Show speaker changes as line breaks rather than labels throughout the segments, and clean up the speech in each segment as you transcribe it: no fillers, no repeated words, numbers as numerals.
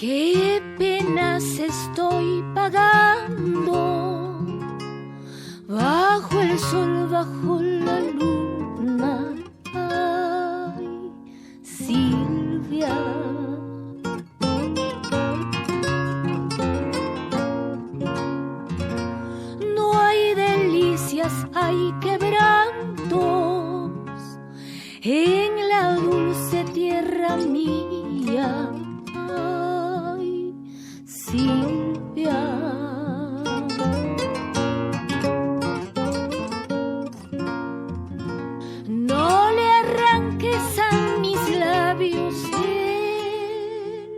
Qué penas estoy pagando, bajo el sol, bajo la luna. Ay, Silvia. No hay delicias, hay quebrantos en la dulce tierra mía. Ay, Silvia. No le arranques a mis labios el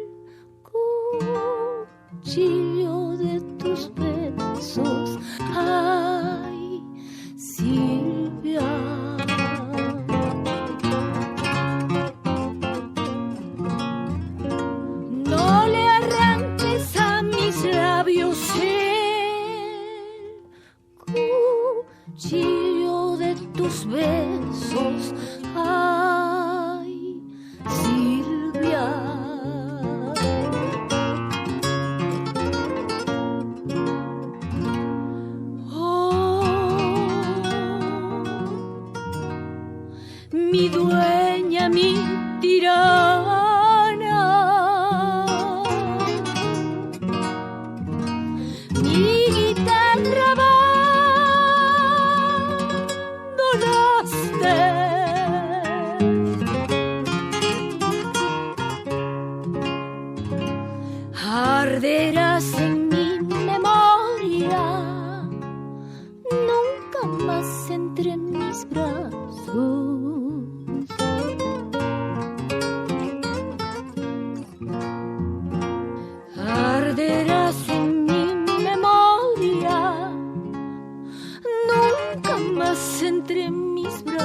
cuchillo de tus besos. Ay, Silvia. No le arranques a mis labios el cuchillo de tus besos. Ay, Silvia. Mi dueña, mi tirana, mi guitarra abandonaste. Arderás en mi memoria, nunca más entre mis brazos. Arderás en mi memoria, nunca más entre mis brazos.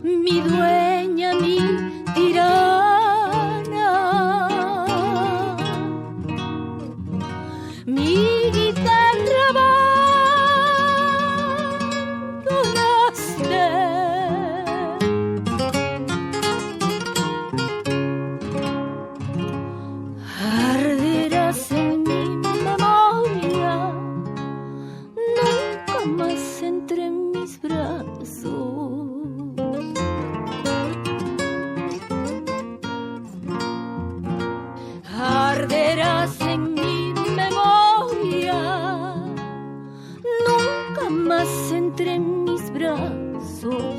Mi dueña, mi tirana, mi guitarra abandonaste. Arderás en mi memoria, nunca más entre mis brazos. Arderás en mi memoria, nunca más entre mis brazos.